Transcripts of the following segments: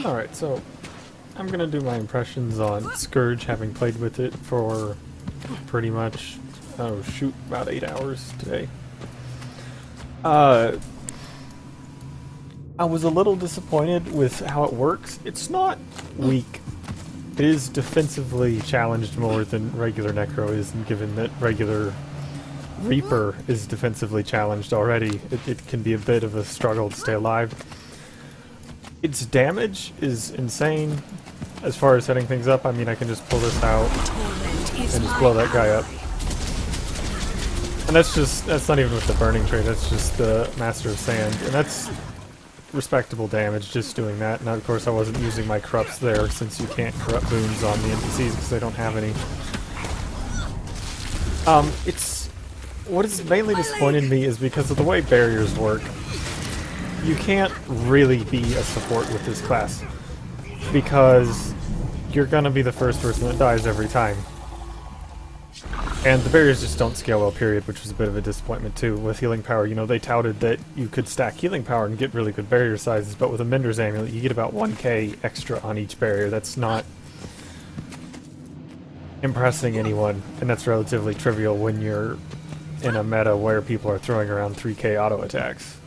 Alright, so I'm gonna do my impressions on Scourge, having played with it for pretty much, oh shoot, about 8 hours today. Uh, I was a little disappointed with how it works. It's not weak. It is defensively challenged more than regular Necro is, and given that regular Reaper is defensively challenged already, it can be a bit of a struggle to stay alive. Its damage is insane as far as setting things up. I mean, I can just pull this out and just blow that guy up. And that's not even with the burning trait, that's just the Master of Sand. And that's respectable damage just doing that. Now, of course, I wasn't using my corrupts there since you can't corrupt boons on the NPCs because they don't have any. What has mainly disappointed me is because of the way barriers work. You can't really be a support with this class because you're gonna be the first person that dies every time. And the barriers just don't scale well, period, which was a bit of a disappointment too. With healing power, you know, they touted that you could stack healing power and get really good barrier sizes, but with a Minder's Amulet, you get about 1k extra on each barrier. That's not impressing anyone, and that's relatively trivial when you're in a meta where people are throwing around 3k auto attacks.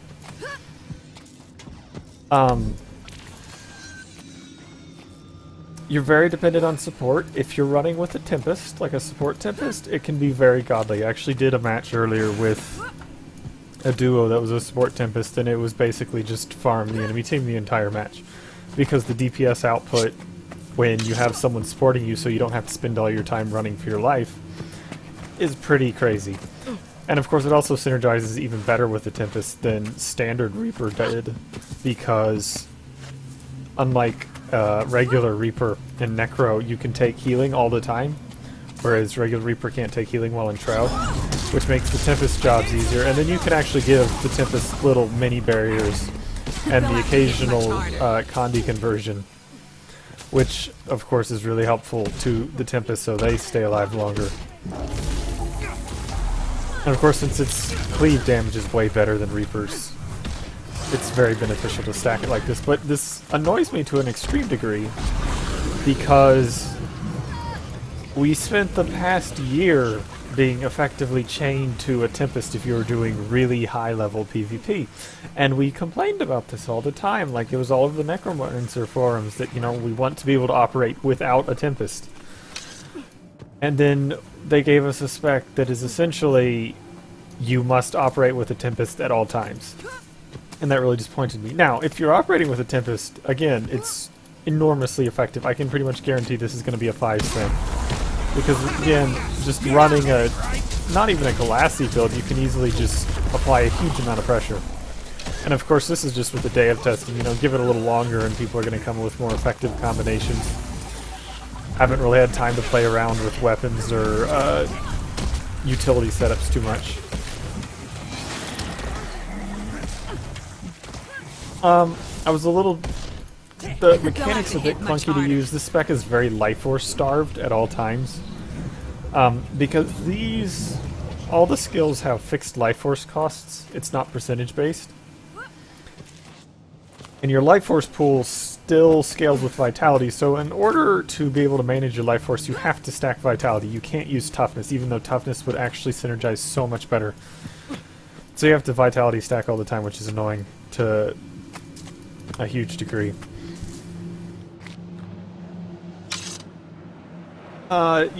You're very dependent on support. If you're running with a Tempest, like a support Tempest, it can be very godly. I actually did a match earlier with a duo that was a support Tempest, and it was basically just farm the enemy team the entire match. Because the DPS output, when you have someone supporting you so you don't have to spend all your time running for your life, is pretty crazy. And of course it also synergizes even better with the Tempest than standard Reaper did, because unlike regular Reaper and Necro, you can take healing all the time, whereas regular Reaper can't take healing while in Shroud, which makes the Tempest jobs easier. And then you can actually give the Tempest little mini barriers and the occasional Condi conversion, which of course is really helpful to the Tempest so they stay alive longer. And of course, since its cleave damage is way better than Reaper's, it's very beneficial to stack it like this. But this annoys me to an extreme degree because we spent the past year being effectively chained to a Tempest if you were doing really high level PvP. And we complained about this all the time, like it was all over the Necromancer forums that, you know, we want to be able to operate without a Tempest. And then they gave us a spec that is essentially you must operate with a Tempest at all times. And that really disappointed me. Now, if you're operating with a Tempest, again, it's enormously effective. I can pretty much guarantee this is going to be a 5-stem. Because, again, just running a, not even a glassy build, you can easily just apply a huge amount of pressure. And of course, this is just with the day of testing. You know, give it a little longer and people are going to come with more effective combinations. Haven't really had time to play around with weapons or utility setups too much. I was a little... The mechanics are a bit clunky to use. This spec is very life force starved at all times. Because these... all the skills have fixed life force costs. It's not percentage based. And your life force pool still scales with vitality, so in order to be able to manage your life force, you have to stack vitality. You can't use toughness, even though toughness would actually synergize so much better. So you have to vitality stack all the time, which is annoying to a huge degree. I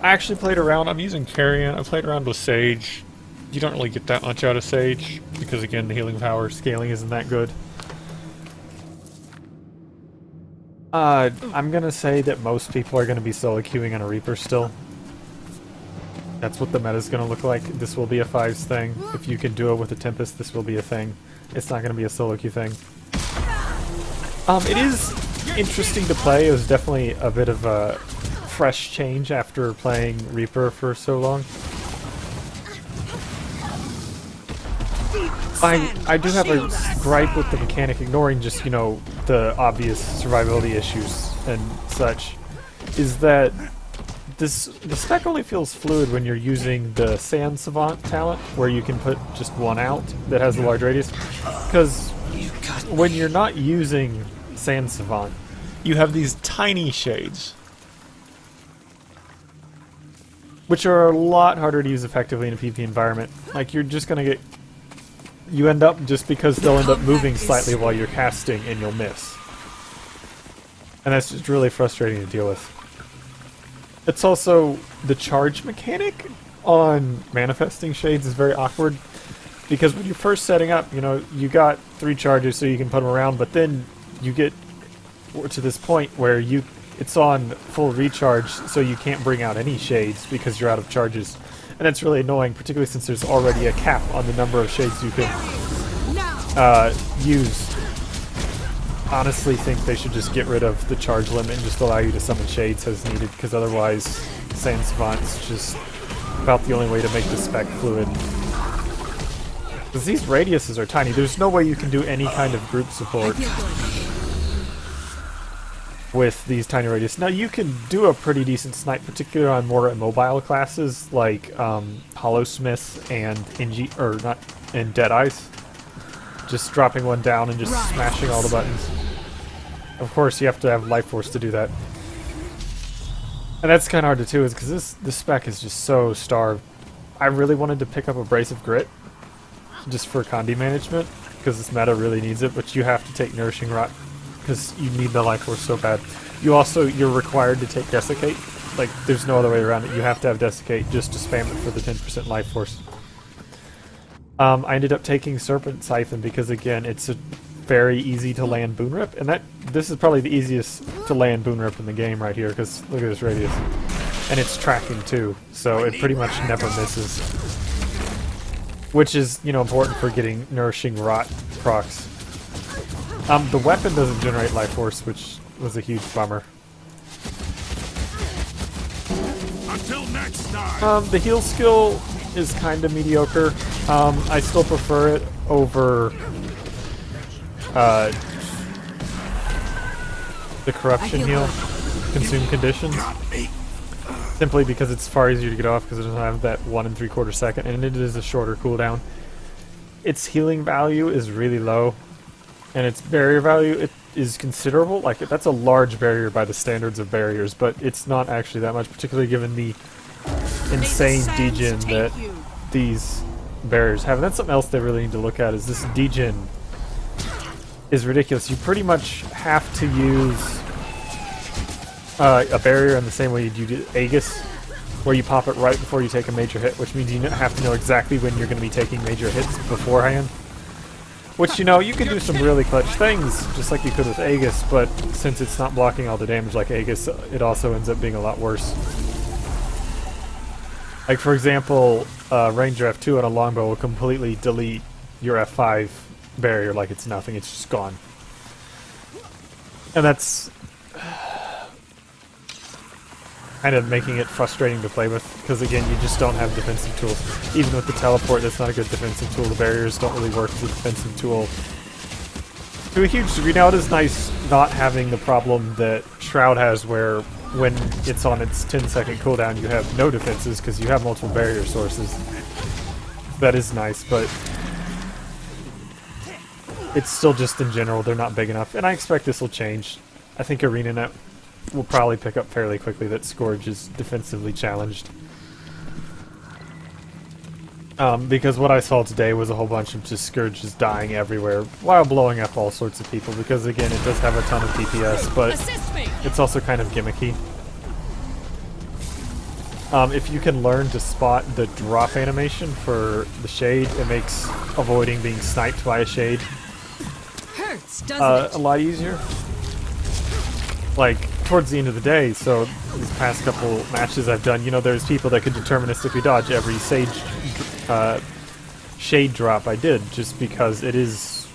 actually played around. I'm using Carrion. I played around with Sage. You don't really get that much out of Sage, because again, the healing power scaling isn't that good. I'm gonna say that most people are gonna be solo queuing on a Reaper still. That's what the meta's gonna look like. This will be a 5s thing. If you can do it with a Tempest, this will be a thing. It's not gonna be a solo queue thing. It is interesting to play. It was definitely a bit of a fresh change after playing Reaper for so long. I do have a gripe with the mechanic, ignoring just, you know, the obvious survivability issues and such, is that the spec only feels fluid when you're using the Sand Savant talent, where you can put just one out that has a large radius. Because when you're not using Sand Savant. You have these tiny shades. Which are a lot harder to use effectively in a PvP environment. Like, you're just gonna get... You end up, just because they'll end up moving slightly while you're casting, and you'll miss. And that's just really frustrating to deal with. It's also... The charge mechanic on manifesting shades is very awkward. Because when you're first setting up, you know, you got 3 charges so you can put them around, but then you get to this point where it's on full recharge, so you can't bring out any shades because you're out of charges. And that's really annoying, particularly since there's already a cap on the number of shades you can use. Honestly think they should just get rid of the charge limit and just allow you to summon shades as needed, because otherwise Sand Savant's just about the only way to make the spec fluid. Because these radiuses are tiny, there's no way you can do any kind of group support with these tiny radius. Now you can do a pretty decent snipe, particularly on more immobile classes like Hollowsmith and Deadeyes. Just dropping one down and just smashing all the buttons. Of course, you have to have life force to do that. And that's kind of hard to do, is because this spec is just so starved. I really wanted to pick up Abrasive Grit just for Condi management, because this meta really needs it, but you have to take Nourishing Rot because you need the life force so bad. You're required to take Desiccate. Like, there's no other way around it. You have to have Desiccate just to spam it for the 10% life force. I ended up taking Serpent Siphon because, again, it's a very easy to land Boon Rip, and this is probably the easiest to land Boon Rip in the game right here, because look at this radius. And it's tracking too, so it pretty much never misses. Which is, you know, important for getting Nourishing Rot procs. The weapon doesn't generate life force, which was a huge bummer. Until next time. The heal skill is kind of mediocre. I still prefer it over the Corruption heal, Consume Conditions. Simply because it's far easier to get off because it doesn't have that 1 3/4 second, and it is a shorter cooldown. Its healing value is really low, and its barrier value is considerable. Like, that's a large barrier by the standards of barriers, but it's not actually that much, particularly given the insane degen that these barriers have. And that's something else they really need to look at, is this degen is ridiculous. You pretty much have to use a barrier in the same way you do Aegis, where you pop it right before you take a major hit, which means you have to know exactly when you're going to be taking major hits beforehand. Which, you know, you can do some really clutch things, just like you could with Aegis, but since it's not blocking all the damage like Aegis, it also ends up being a lot worse. Like, for example, Ranger F2 on a longbow will completely delete your F5 barrier like it's nothing, it's just gone. And that's kind of making it frustrating to play with, because again, you just don't have defensive tools. Even with the teleport, that's not a good defensive tool. The barriers don't really work as a defensive tool to a huge degree. Now, it is nice not having the problem that Shroud has, where when it's on its 10-second cooldown, you have no defenses because you have multiple barrier sources. That is nice, but it's still just, in general, they're not big enough. And I expect this will change. I think ArenaNet will probably pick up fairly quickly that Scourge is defensively challenged. Because what I saw today was a whole bunch of just Scourges dying everywhere while blowing up all sorts of people, because again, it does have a ton of DPS, but it's also kind of gimmicky. If you can learn to spot the drop animation for the Shade, it makes avoiding being sniped by a Shade a lot easier. Like, towards the end of the day, so these past couple matches I've done, you know, there's people that could deterministically dodge every Shade drop I did, just because it is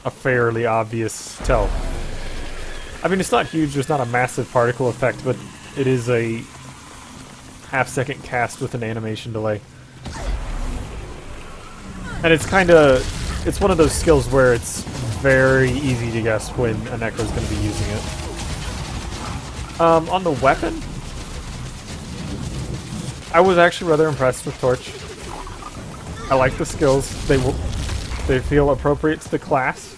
a fairly obvious tell. I mean, it's not huge, there's not a massive particle effect, but it is a half-second cast with an animation delay. And it's it's one of those skills where it's very easy to guess when a Necro's going to be using it. On the weapon, I was actually rather impressed with Torch. I like the skills. They feel appropriate to the class.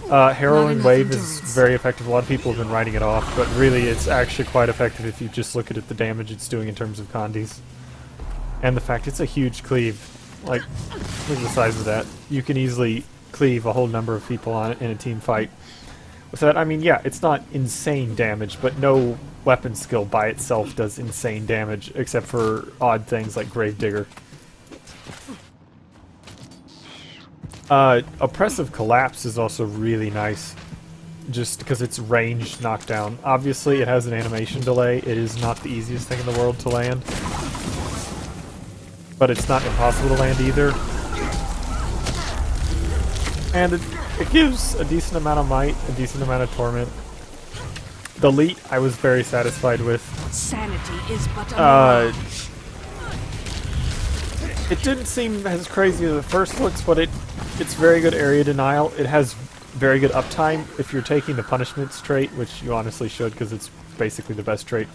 Heroin Wave is very effective. A lot of people have been writing it off, but really it's actually quite effective if you just look at the damage it's doing in terms of condies. And the fact it's a huge cleave. Like, look at the size of that. You can easily cleave a whole number of people on it in a team fight. With that, I mean, yeah, it's not insane damage, but no weapon skill by itself does insane damage, except for odd things like Gravedigger. Oppressive Collapse is also really nice, just because it's ranged knockdown. Obviously, it has an animation delay. It is not the easiest thing in the world to land, but it's not impossible to land either. And it gives a decent amount of might, a decent amount of torment. The Elite, I was very satisfied with. Sanity is but a mirage. It didn't seem as crazy as it first looks, but it's very good area denial. It has very good uptime if you're taking the punishments trait, which you honestly should, because it's basically the best trait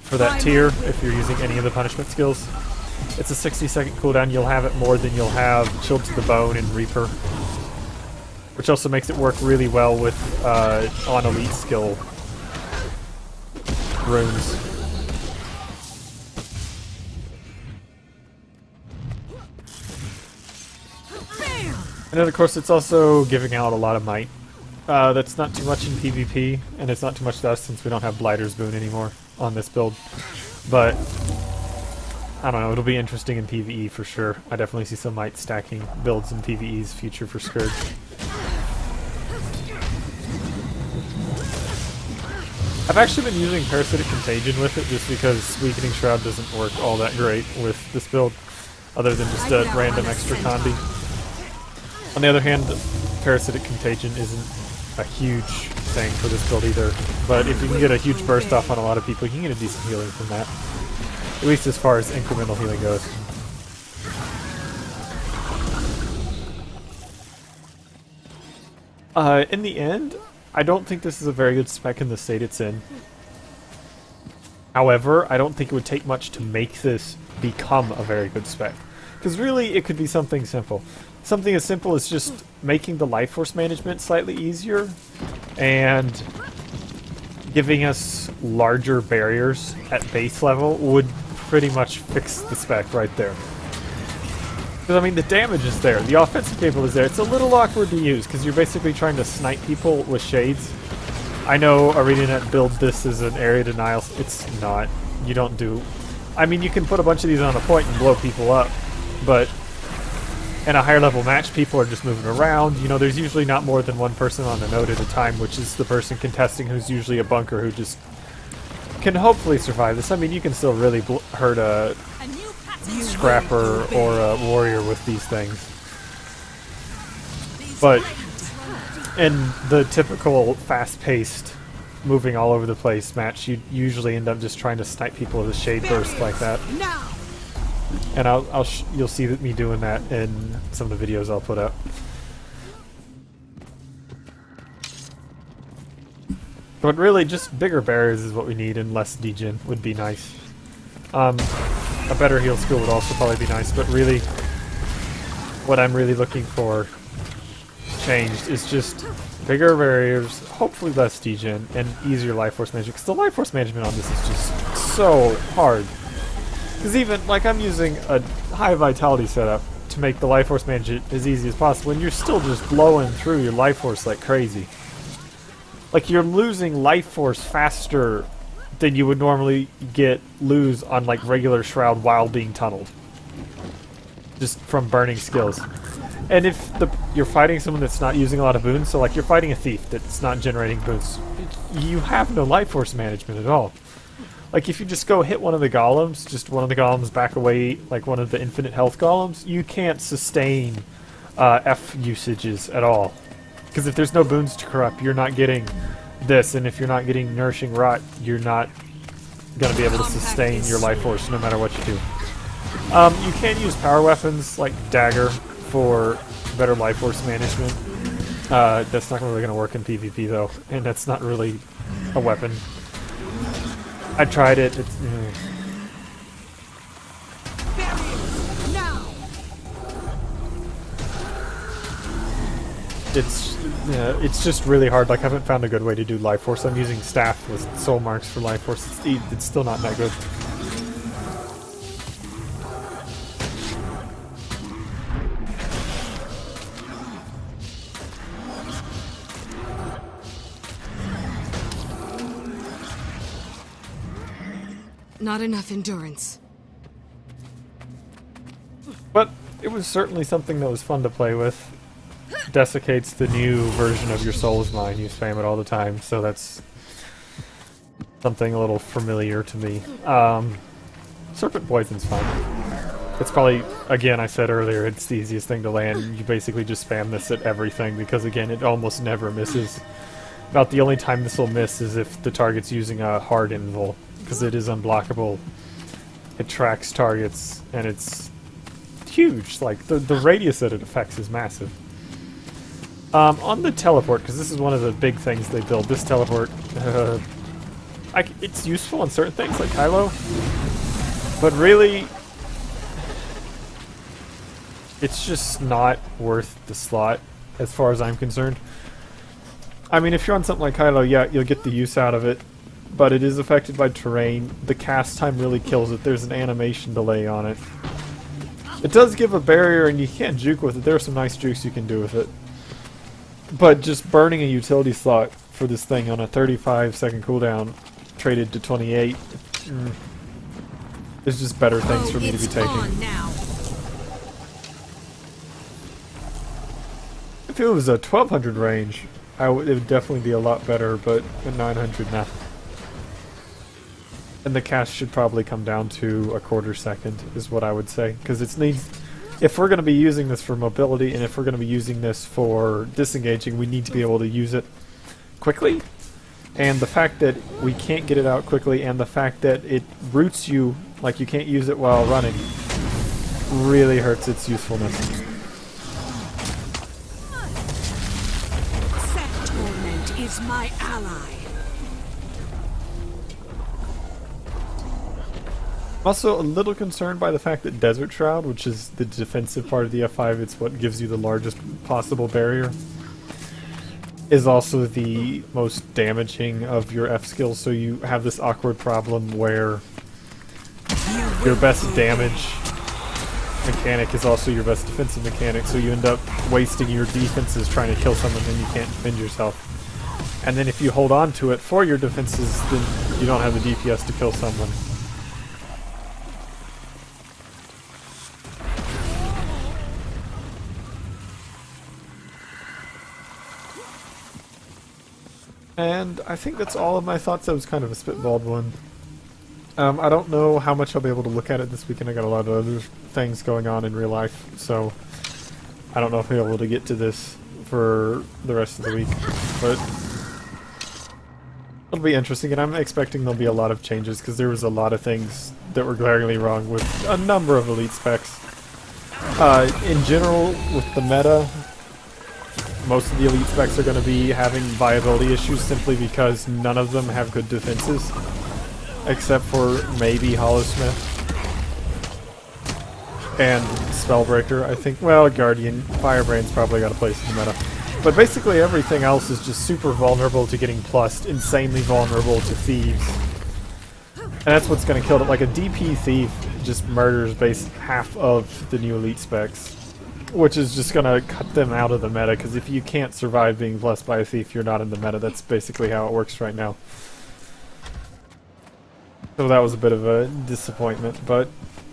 for that tier if you're using any of the punishment skills. It's a 60-second cooldown. You'll have it more than you'll have Chilled to the Bone and Reaper, which also makes it work really well with on Elite skill runes. And then of course it's also giving out a lot of might. That's not too much in PvP, and it's not too much to us since we don't have Blighter's Boon anymore on this build. But I don't know, it'll be interesting in PvE for sure. I definitely see some might stacking builds in PvE's future for Scourge. I've actually been using Parasitic Contagion with it just because Weakening Shroud doesn't work all that great with this build, other than just a random extra condi. On the other hand, Parasitic Contagion isn't a huge thing for this build either, but if you can get a huge burst off on a lot of people, you can get a decent healing from that. At least as far as incremental healing goes. In the end, I don't think this is a very good spec in the state it's in. However, I don't think it would take much to make this become a very good spec. Because really, it could be something simple. Something as simple as just making the life force management slightly easier and giving us larger barriers at base level would pretty much fix the spec right there. Because, I mean, the damage is there. The offensive cable is there. It's a little awkward to use because you're basically trying to snipe people with shades. I know ArenaNet build this as an area denial. It's not. You don't do... I mean, you can put a bunch of these on a point and blow people up, but in a higher level match, people are just moving around. You know, there's usually not more than one person on a node at a time, which is the person contesting who's usually a bunker who just can hopefully survive this. I mean, you can still really hurt a scrapper or a warrior with these things. But in the typical fast-paced, moving all over the place match, you usually end up just trying to snipe people with a shade burst like that. And you'll see me doing that in some of the videos I'll put up. But really, just bigger barriers is what we need, and less degen would be nice. A better heal skill would also probably be nice, but really, what I'm really looking for changed is just bigger barriers, hopefully less degen, and easier life force management. Because the life force management on this is just so hard. Because even, like, I'm using a high vitality setup to make the life force management as easy as possible, and you're still just blowing through your life force like crazy. Like, you're losing life force faster than you would normally lose on, like, regular Shroud while being tunneled. Just from burning skills. And if you're fighting someone that's not using a lot of boons, so, like, you're fighting a thief that's not generating boons, you have no life force management at all. Like, if you just go hit one of the golems, just one of the golems back away, like one of the infinite health golems, you can't sustain F usages at all. Because if there's no boons to corrupt, you're not getting this, and if you're not getting Nourishing Rot, you're not going to be able to sustain your life force no matter what you do. You can use power weapons like Dagger for better life force management. That's not really going to work in PvP though, and that's not really a weapon. I tried it. It's, it's just really hard. Like, I haven't found a good way to do Life Force. I'm using Staff with Soul Marks for Life Force. It's still not that good. Not enough endurance. But it was certainly something that was fun to play with. Desiccate's the new version of Your Soul's Mine. You spam it all the time, so that's something a little familiar to me. Serpent Poison's fine. It's probably, again, I said earlier, it's the easiest thing to land. You basically just spam this at everything, because again, it almost never misses. About the only time this will miss is if the target's using a hard invul, because it is unblockable. It tracks targets, and it's huge. Like, the radius that it affects is massive. On the teleport, because this is one of the big things they build, this teleport, it's useful on certain things, like Kylo, but really, it's just not worth the slot, as far as I'm concerned. I mean, if you're on something like Kylo, yeah, you'll get the use out of it, but it is affected by terrain. The cast time really kills it. There's an animation delay on it. It does give a barrier, and you can't juke with it. There are some nice jukes you can do with it. But just burning a utility slot for this thing on a 35-second cooldown, traded to 28, there's just better things for me to be taking. If it was a 1200 range, it would definitely be a lot better, but at 900, nah. And the cast should probably come down to a quarter second, is what I would say, because it needs. If we're going to be using this for mobility, and if we're going to be using this for disengaging, we need to be able to use it quickly. And the fact that we can't get it out quickly, and the fact that it roots you, like you can't use it while running, really hurts its usefulness. That torment is my ally. I'm also a little concerned by the fact that Desert Shroud, which is the defensive part of the F5, it's what gives you the largest possible barrier, is also the most damaging of your F skills, so you have this awkward problem where your best damage mechanic is also your best defensive mechanic, so you end up wasting your defenses trying to kill someone and you can't defend yourself. And then if you hold on to it for your defenses, then you don't have the DPS to kill someone. And I think that's all of my thoughts. That was kind of a spitballed one. I don't know how much I'll be able to look at it this weekend. I got a lot of other things going on in real life, so I don't know if I'll be able to get to this for the rest of the week. But it'll be interesting, and I'm expecting there'll be a lot of changes, because there was a lot of things that were glaringly wrong with a number of elite specs. In general, with the meta, most of the elite specs are going to be having viability issues simply because none of them have good defenses, except for maybe Hollowsmith and Spellbreaker, I think. Well, Guardian, Firebrand's probably got a place in the meta. But basically everything else is just super vulnerable to getting plussed, insanely vulnerable to Thieves. And that's what's going to kill it. Like, a DP Thief just murders half of the new elite specs, which is just going to cut them out of the meta, because if you can't survive being blessed by a thief, you're not in the meta. That's basically how it works right now. So that was a bit of a disappointment, but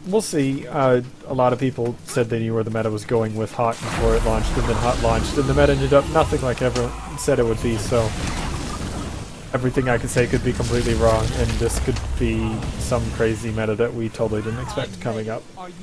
we'll see. A lot of people said they knew where the meta was going with Hot before it launched, and then Hot launched, and the meta ended up nothing like everyone said it would be, so everything I could say could be completely wrong, and this could be some crazy meta that we totally didn't expect coming up. Are you?